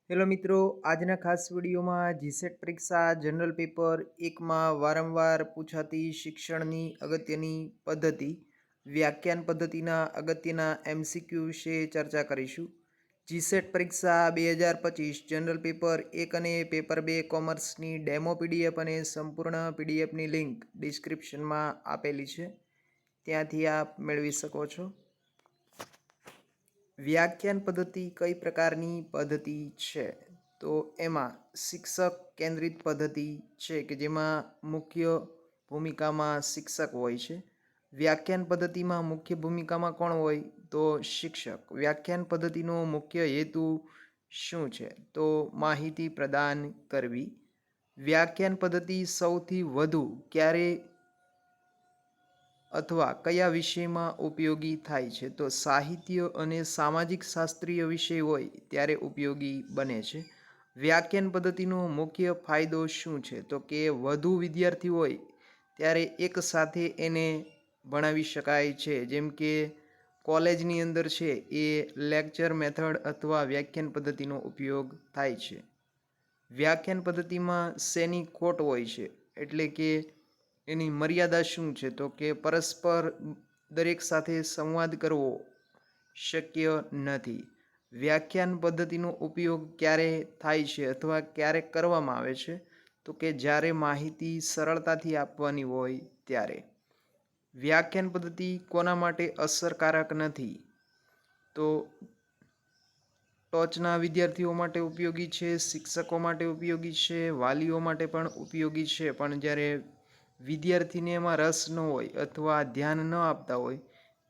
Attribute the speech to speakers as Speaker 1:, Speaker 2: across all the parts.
Speaker 1: Hello મિત્રો, આજના ખાસ વિડીયોમાં જીસેટ પરીક્ષા જનરલ પેપર 1માં વારંવાર પૂછાતી શિક્ષણની અગત્યની પદ્ધતિ વ્યાખ્યાન પદ્ધતિના અગત્યના MCQ વિશે ચર્ચા કરીશું. જીસેટ પરીક્ષા 2025 જનરલ પેપર 1 અને પેપર 2 કોમર્સની ડેમો PDF અને સંપૂર્ણ PDFની લિંક ડિસ્ક્રિપ્શનમાં આપેલી છે, ત્યાંથી આપ મેળવી શકો છો. વ્યાખ્યાન પદ્ધતિ કઈ પ્રકારની પદ્ધતિ છે? તો એમાં શિક્ષક કેન્દ્રિત પદ્ધતિ છે કે જેમાં મુખ્ય ભૂમિકામાં શિક્ષક હોય છે. વ્યાખ્યાન પદ્ધતિમાં મુખ્ય ભૂમિકામાં કોણ હોય? તો શિક્ષક. વ્યાખ્યાન પદ્ધતિનો મુખ્ય હેતુ શું છે? તો માહિતી પ્રદાન કરવી. વ્યાખ્યાન પદ્ધતિ સૌથી વધુ ક્યારે અથવા કયા વિષયમાં ઉપયોગી થાય છે? તો સાહિત્ય અને સામાજિક શાસ્ત્રીય વિષય હોય ત્યારે ઉપયોગી બને છે. વ્યાખ્યાન પદ્ધતિનો મુખ્ય ફાયદો શું છે? તો કે વધુ વિદ્યાર્થી હોય ત્યારે એક સાથે એને ભણાવી શકાય છે. જેમ કે કોલેજની અંદર છે એ લેક્ચર મેથડ અથવા વ્યાખ્યાન પદ્ધતિનો ઉપયોગ થાય છે. વ્યાખ્યાન પદ્ધતિમાં શેની ખોટ હોય છે? એટલે કે એની મર્યાદા શું છે? તો કે પરસ્પર દરેક સાથે સંવાદ કરવો શક્ય નથી. વ્યાખ્યાન પદ્ધતિનો ઉપયોગ ક્યારે થાય છે અથવા ક્યારે કરવામાં આવે છે? તો કે જ્યારે માહિતી સરળતાથી આપવાની હોય ત્યારે. વ્યાખ્યાન પદ્ધતિ કોના માટે અસરકારક નથી? તો ટોચના વિદ્યાર્થીઓ માટે ઉપયોગી છે, શિક્ષકો માટે ઉપયોગી છે, વાલીઓ માટે પણ ઉપયોગી છે, પણ જ્યારે વિદ્યાર્થીને એમાં રસ ન હોય અથવા ધ્યાન ન આપતા હોય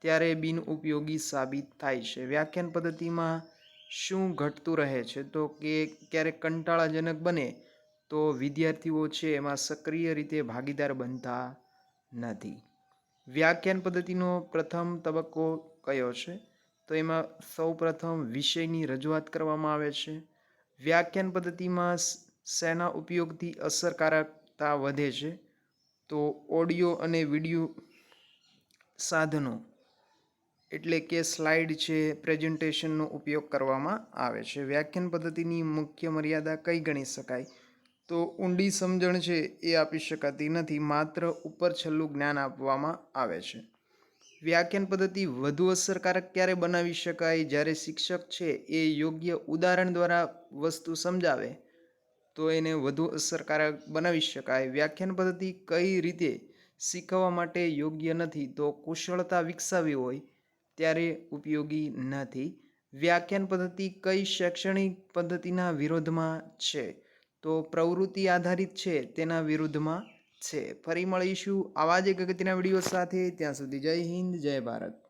Speaker 1: ત્યારે બિનઉપયોગી સાબિત થાય છે. વ્યાખ્યાન પદ્ધતિમાં શું ઘટતું રહે છે? તો કે ક્યારેક કંટાળાજનક બને તો વિદ્યાર્થીઓ છે એમાં સક્રિય રીતે ભાગીદાર બનતા નથી. વ્યાખ્યાન પદ્ધતિનો પ્રથમ તબક્કો કયો છે? તો એમાં સૌપ્રથમ વિષયની રજૂઆત કરવામાં આવે છે. વ્યાખ્યાન પદ્ધતિમાં શેના ઉપયોગથી અસરકારકતા વધે છે? તો ઓડિયો અને વિડીયો સાધનો એટલે કે સ્લાઇડ છે, પ્રેઝન્ટેશનનો ઉપયોગ કરવામાં આવે છે. વ્યાખ્યાન પદ્ધતિની મુખ્ય મર્યાદા કઈ ગણી શકાય? તો ઊંડી સમજણ છે એ આપી શકાતી નથી, માત્ર ઉપર છેલ્લું જ્ઞાન આપવામાં આવે છે. વ્યાખ્યાન પદ્ધતિ વધુ અસરકારક ક્યારે બનાવી શકાય? જ્યારે શિક્ષક છે એ યોગ્ય ઉદાહરણ દ્વારા વસ્તુ સમજાવે તો એને વધુ અસરકારક બનાવી શકાય. વ્યાખ્યાન પદ્ધતિ કઈ રીતે શીખવવા માટે યોગ્ય નથી? તો કુશળતા વિકસાવી હોય ત્યારે ઉપયોગી નથી. વ્યાખ્યાન પદ્ધતિ કઈ શૈક્ષણિક પદ્ધતિના વિરોધમાં છે? તો પ્રવૃત્તિ આધારિત છે તેના વિરુદ્ધમાં છે. ફરી મળીશું આવા જ એક અગત્યના વિડીયો સાથે. ત્યાં સુધી જય હિન્દ, જય ભારત.